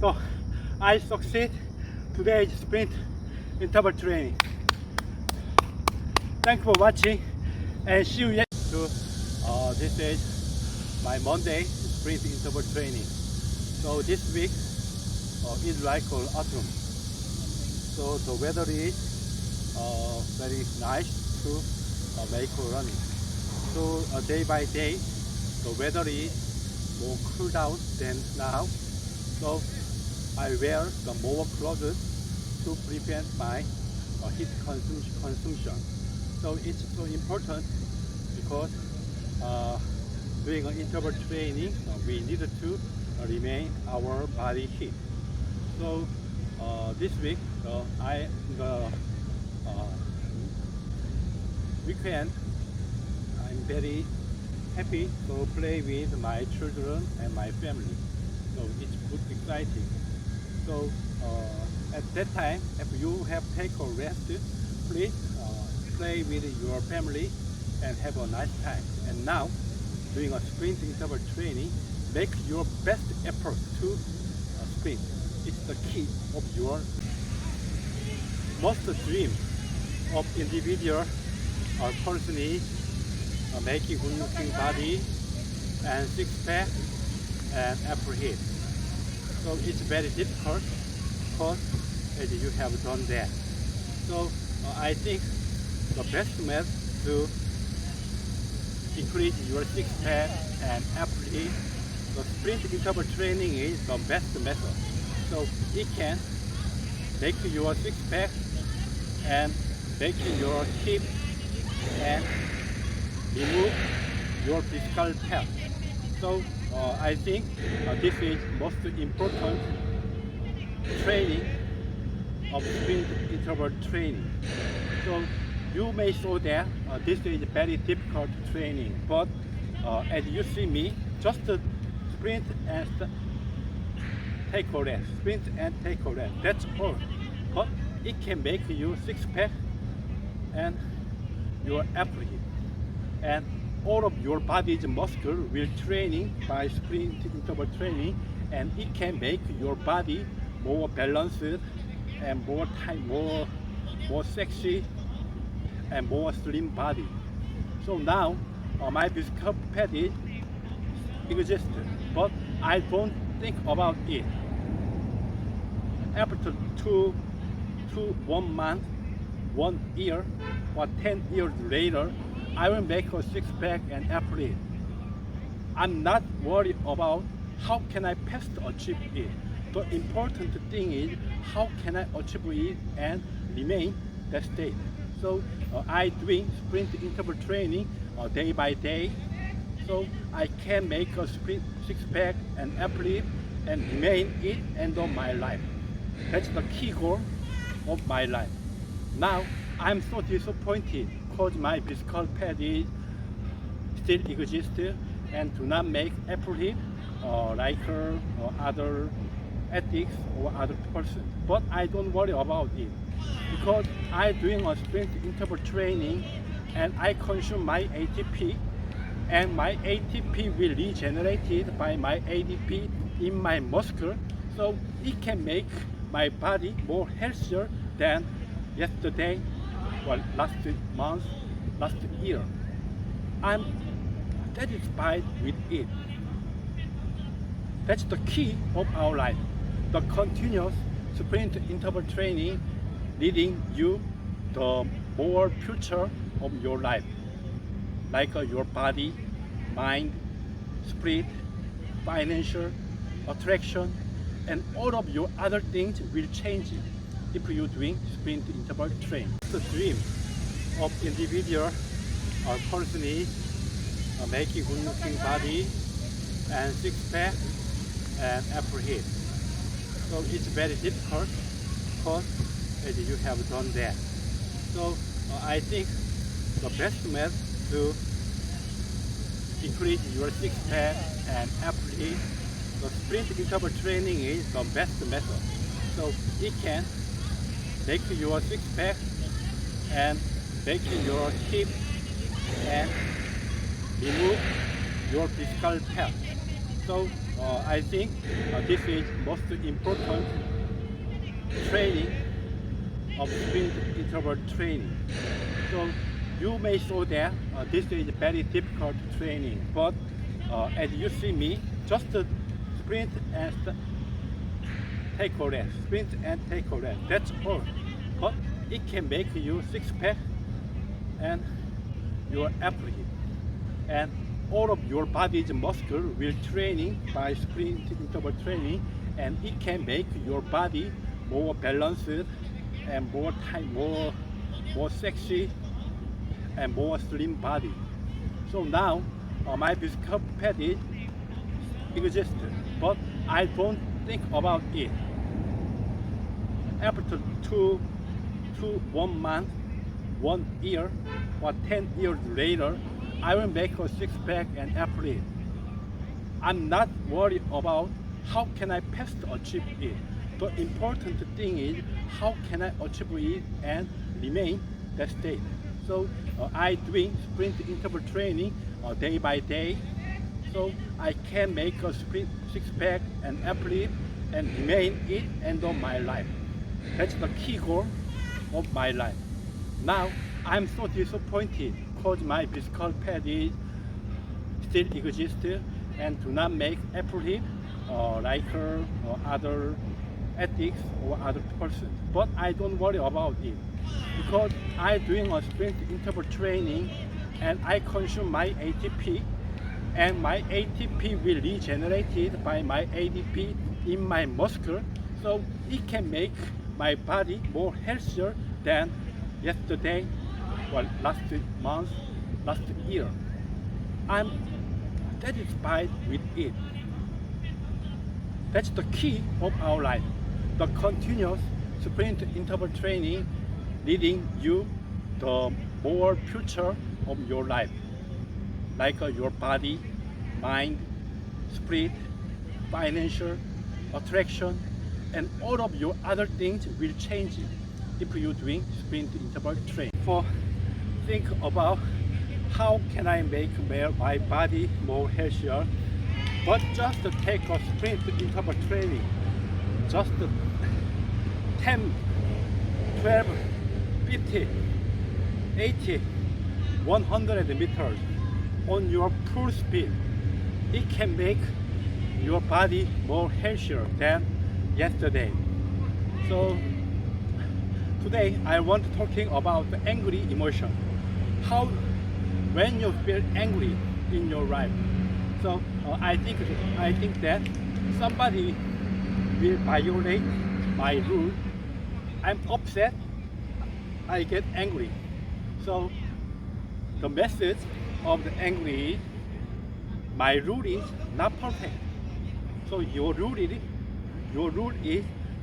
So I succeed today's sprint interval training. Thanks for watching and see you next. This is my Monday sprint interval training. So this week is like autumn. So the weather is very nice to make running. So day by day the weather is more cool down than now. So I wear the more clothes to prevent my heat consumption. So it's so important because doing an interval training, we need to remain our body heat. So this week, the weekend, I'm very happy to play with my children and my family. So it's good, exciting. So at that time, if you have taken a rest, please play with your family and have a nice time. And now, doing a sprint interval training, make your best effort to sprint. It's the key of your most dream of individual or person is making good looking body and six pack and upper hip. So it's very difficult because you have done that. So I think the best method to increase your six pack and upper hip, the sprint interval training is the best method. So it can make your six pack and make your hip and remove your physical fat. So I think this is most important training of sprint interval training. So you may say that this is very difficult training, but as you see me, just sprint and take a rest, sprint and take a rest. That's all. But it can make you six pack and your upper hip, and all of your body's muscle will training by sprint interval training, and it can make your body more balanced and more tight, more sexy and more slim body. So now my physical fat exists, but I don't think about it. After 1 month, 1 year, or 10 years later, I will make a six pack and upper hip. I'm not worried about how can I best achieve it. The important thing is how can I achieve it and remain that state. So I doing sprint interval training day by day, so I can make a sprint six pack and upper hip and remain it end of my life. That's the key goal of my life. Now I'm so disappointed because my physical fat still exists and do not make upper hip like other athletes or other person. But I don't worry about it because I'm doing a sprint interval training and I consume my ATP, and my ATP will be regenerated by my ADP in my muscle, so it can make my body more healthier than yesterday, or last month, last year. I'm satisfied with it. That's the key of our life. The continuous sprint interval training leading you the more future of your life, like your body, mind, spirit, financial, attraction, and all of your other things will change if you're doing sprint interval training. The dream of individual or person is making good looking body and six pack and upper hip. So it's very difficult because you have done that. So I think the best method to increase your six pack and upper hip, the sprint interval training is the best method. So it can make your six pack and make your hip and remove your physical fat. So I think this is most important training of sprint interval training. So you may saw that this is very difficult training, but as you see me, just sprint and take a rest, sprint and take a rest. That's all. But it can make you six pack and your appetite, and all of your body's muscle will training by sprint interval training, and it can make your body more balanced and more tight, more sexy and more slim body. So now my physical pad exists, but I don't think about it. After 1 month, 1 year, or 10 years later, I will make a six pack and athlete. I'm not worried about how can I best achieve it. The important thing is how can I achieve it and remain that state. So I doing sprint interval training day by day, so I can make a sprint six pack and athlete and remain it end of my life. That's the key goal of my life. Now I'm so disappointed because my physical pad still exists and do not make athlete like other athletes or other person. But I don't worry about it because I'm doing a sprint interval training and I consume my ATP, and my ATP will be regenerated by my ADP in my muscle, so it can make my body more healthier than yesterday or last month, last year. I'm satisfied with it. That's the key of our life. The continuous sprint interval training leading you the more future of your life, like your body, mind, spirit, financial, attraction, and all of your other things will change if you're doing sprint interval training. So think about how can I make my body more healthier, but just take a sprint interval training, just 10, 12, 50, 80, 100 meters on your full speed. It can make your body more healthier than yesterday. So today I want to talking about the angry emotion. How when you feel angry in your life. So I think that somebody will violate my rule. I'm upset. I get angry. So the message of the angry is my rule is not perfect. So your rule is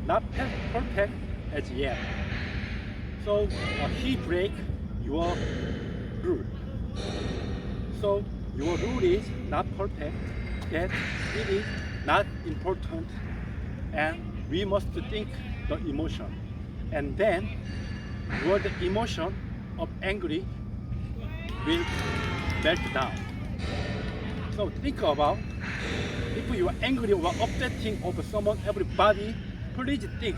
not perfect as yet. So he break your rule. So your rule is not perfect, that it is not important, and we must think the emotion. And then the emotion of angry will melt down. So think about, if you are angry or upsetting over someone, everybody, please think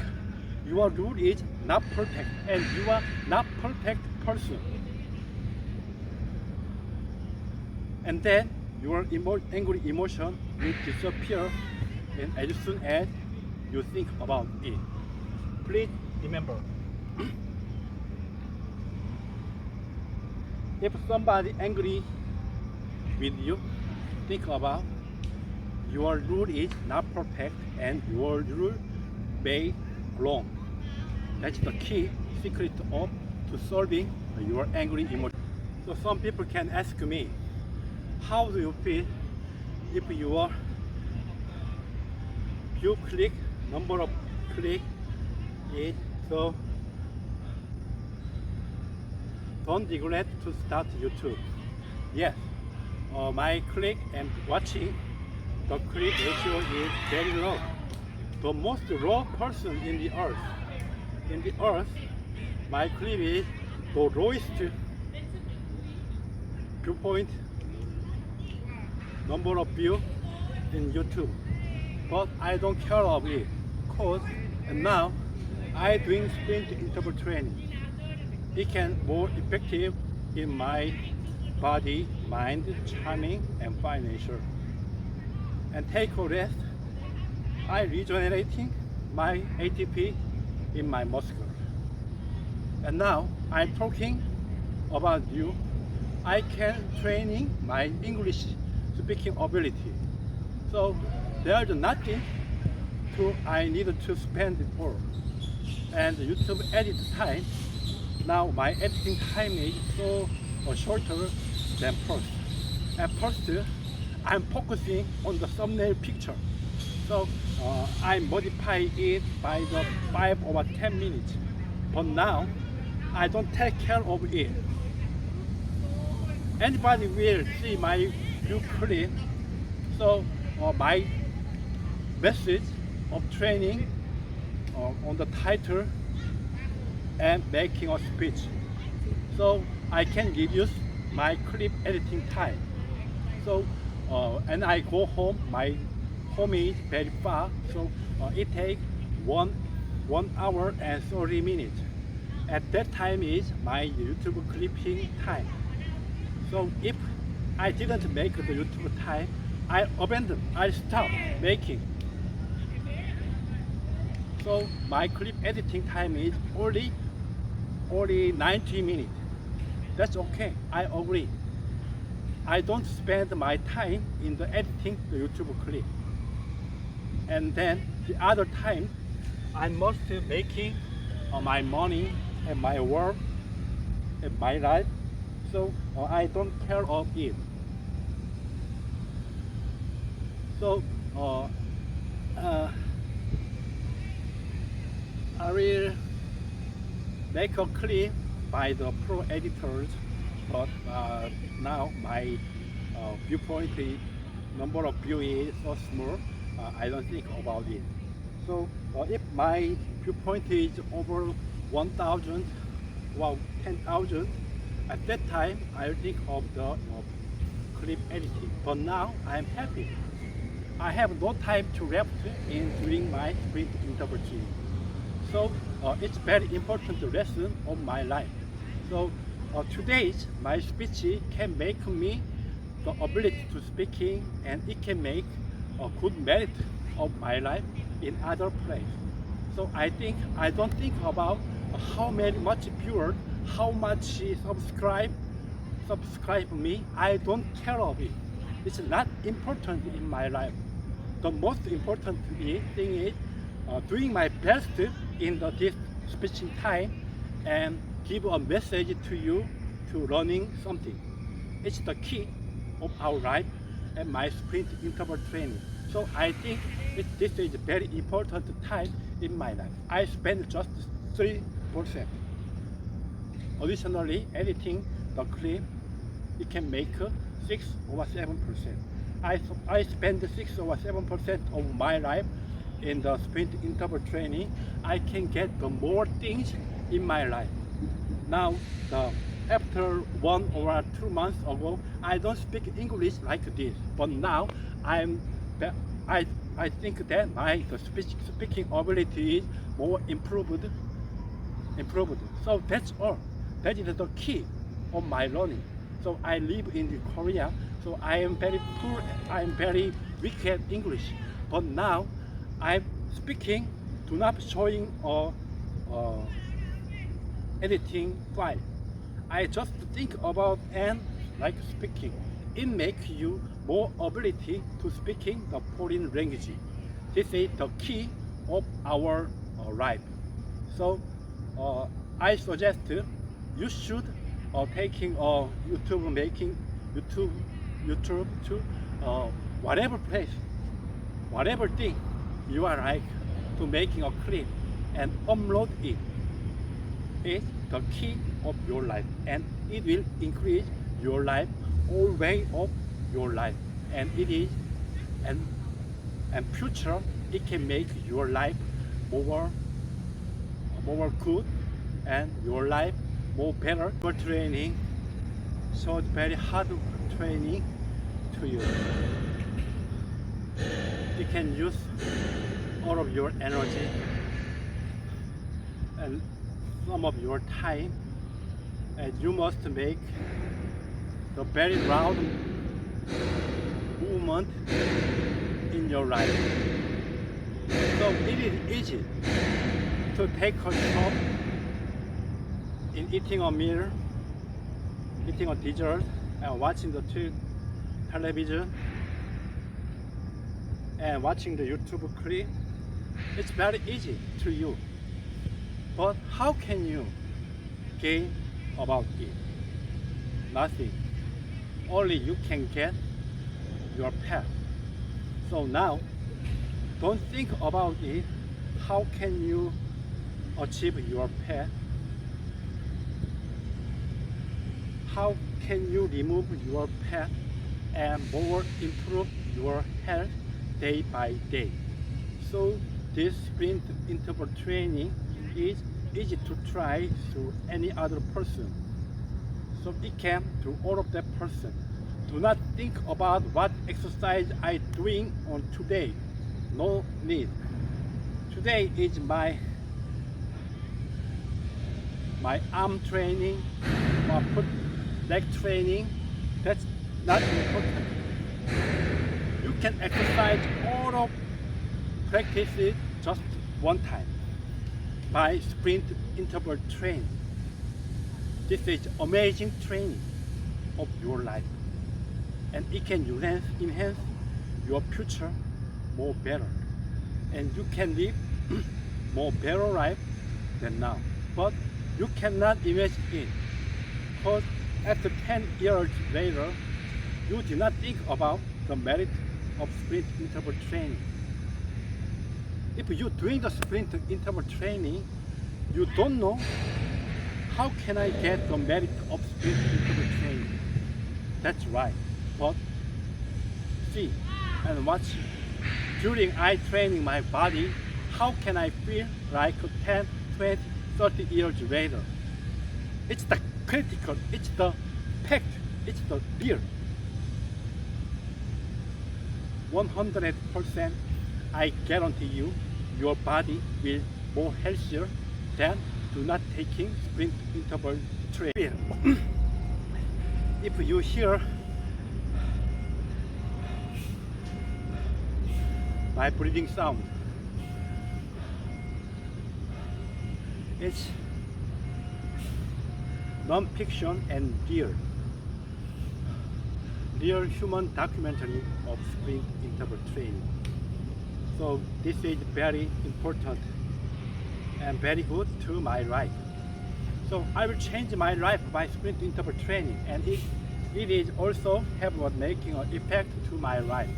your rule is not perfect and you are not perfect person. And then your angry emotion will disappear, and as soon as you think about it. Please remember, if somebody angry with you, think about your rule is not perfect and your rule may wrong. That's the key secret of to solving your angry emotion. So some people can ask me, how do you feel if you click number of click is so don't regret to start YouTube. Yes, my click and watching, the click ratio is very low. The most low person in the earth. In the earth, my clip is the lowest viewpoint number of view in YouTube. but I don't care of it. Cause now I doing sprint interval training. It can more effective in my body, mind, charming, and financial. And take a rest. I regenerating my ATP in my muscle. And now I'm talking about you. I can training my English speaking ability. So there's nothing I needed to spend it for. And YouTube edit time, now my editing time is so shorter than first. At first, I'm focusing on the thumbnail picture. So I modify it by the 5 or 10 minutes. But now, I don't take care of it. Anybody will see my view clip. So my message of training on the title and making a speech. So I can reduce my clip editing time. So and I go home, my home is very far, so it takes 1 hour and 30 minutes. At that time is my YouTube clipping time. So if I didn't make the YouTube time, I abandon, I stop making. So my clip editing time is only 90 minutes. That's okay, I agree. I don't spend my time in the editing the YouTube clip. And then the other time, I must making my money and my work and my life. So I don't care of it. So I will make a clip by the pro editors, but now my viewpoint is, number of view is so small, I don't think about it. So if my viewpoint is over 1,000 or 10,000, at that time I think of the clip editing. But now I'm happy. I have no time to left in doing my sprint interval training. So it's very important lesson of my life. So today's my speech can make me the ability to speaking, and it can make a good merit of my life in other place. So I don't think about how much viewer, how much subscribe me. I don't care of it. It's not important in my life. The most important thing is doing my best in this speaking time and give a message to you to learning something. It's the key of our life and my sprint interval training. So I think this is a very important time in my life. I spend just 3%. Additionally, editing the clip, it can make 6 or 7%. I spend 6 or 7% of my life in the sprint interval training. I can get the more things in my life. Now, after 1 or 2 months ago, I don't speak English like this. But now, I think that my speaking ability is more improved. So that's all. That is the key of my learning. So I live in Korea, so I am very poor, I am very weak at English. But now I'm speaking, do not showing editing file. I just think about and like speaking. It makes you more ability to speaking the foreign language. This is the key of our life. So I suggest you should taking YouTube, making YouTube to whatever place, whatever thing you are like to making a clip and upload it. It's the key of your life, and it will increase your life, all way of your life, and it is and future it can make your life more good and your life more better. Your training shows very hard training to you. you can use all of your energy and some of your time, and you must make the very loud movement in your life. So it is easy to take a stop in eating a meal, eating a dessert, and watching the television and watching the YouTube clip. It's very easy to you. But how can you gain about it? Nothing. Only you can get your path. So now, don't think about it. How can you achieve your path? How can you remove your path and more improve your health day by day? So this sprint interval training is easy to try to any other person. So it can to all of that person. Do not think about what exercise I doing on today. No need. Today is my arm training, my foot leg training. That's not important. You can exercise all of practices just one time by sprint interval training. This is amazing training of your life, and it can enhance your future more better, and you can live more better life than now. But you cannot imagine it, because after 10 years later, you did not think about the merit of sprint interval training. If you're doing the sprint interval training, you don't know how can I get the merit of sprint interval training. That's right. But see and watch. During I training my body, how can I feel like 10, 20, 30 years later? It's the critical, it's the fact, it's the real. 100% I guarantee you, your body will more healthier than do not taking sprint interval training. If you hear my breathing sound, it's non-fiction and real human documentary of sprint interval training. So this is very important and very good to my life. So I will change my life by sprint interval training, and it is also have a making an effect to my life.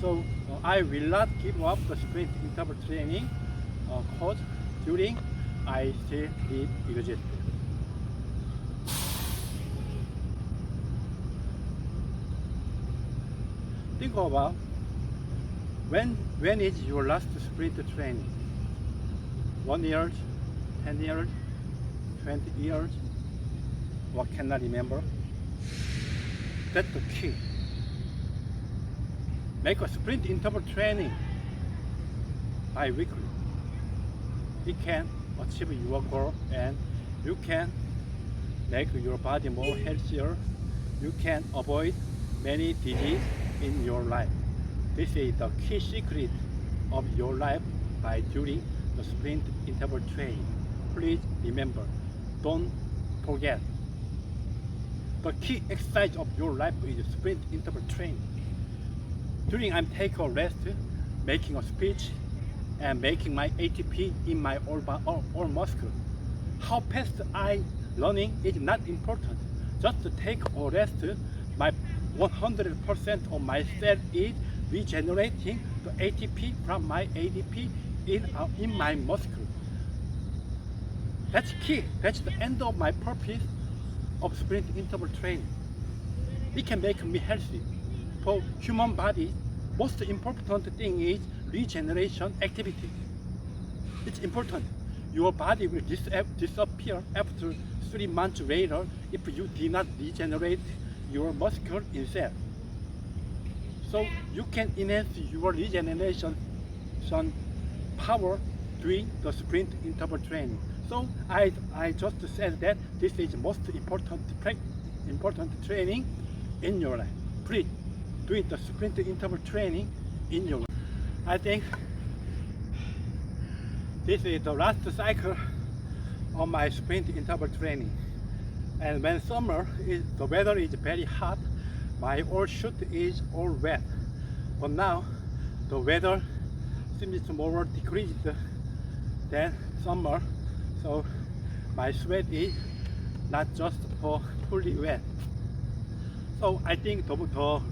So I will not give up the sprint interval training course during I still live exist. Think about when is your last sprint training? 1 year, 10 years, 20 years? What cannot remember? That's the key. Make a sprint interval training bi-weekly. It can achieve your goal, and you can make your body more healthier. You can avoid many diseases in your life. This is the key secret of your life by doing the sprint interval training. Please remember, don't forget. The key exercise of your life is sprint interval training. During I'm taking a rest, making a speech, and making my ATP in my all muscle. How fast I learning is not important. Just to take a rest, my 100% of my cell is regenerating the ATP from my ADP in my muscle. That's key. That's the end of my purpose of sprint interval training. It can make me healthy. For human body, most important thing is regeneration activity. It's important. Your body will disappear after 3 months later if you did not regenerate your muscle in cell. So you can enhance your regeneration power during the sprint interval training. So I just said that this is most important training in your life. Please do the sprint interval training in your life. I think this is the last cycle of my sprint interval training. And when summer the weather is very hot, my old shoe is all wet. But now the weather seems more decreased than summer, so my sweat is not just fully wet. So I think the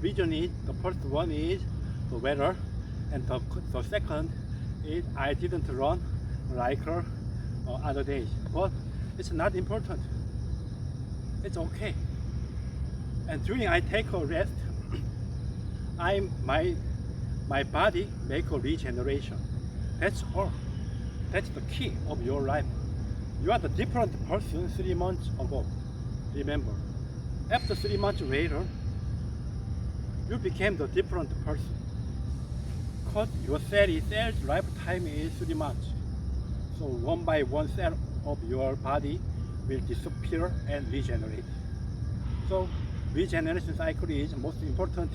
reason is, the first one is the weather, and the second is I didn't run like other days. But it's not important. It's okay. And during I take a rest, my body make a regeneration. That's all. That's the key of your life. You are the different person 3 months ago. Remember, after 3 months later, you became the different person. Because your cell's lifetime is 3 months. So one by one cell of your body will disappear and regenerate. So regeneration cycle is the most important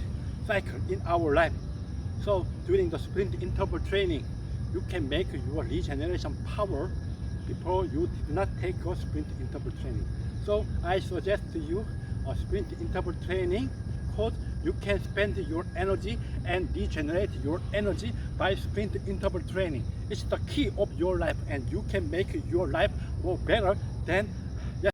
cycle in our life. So during the sprint interval training, you can make your regeneration power before you did not take a sprint interval training. So I suggest to you a sprint interval training, because you can spend your energy and regenerate your energy by sprint interval training. It's the key of your life, and you can make your life more better than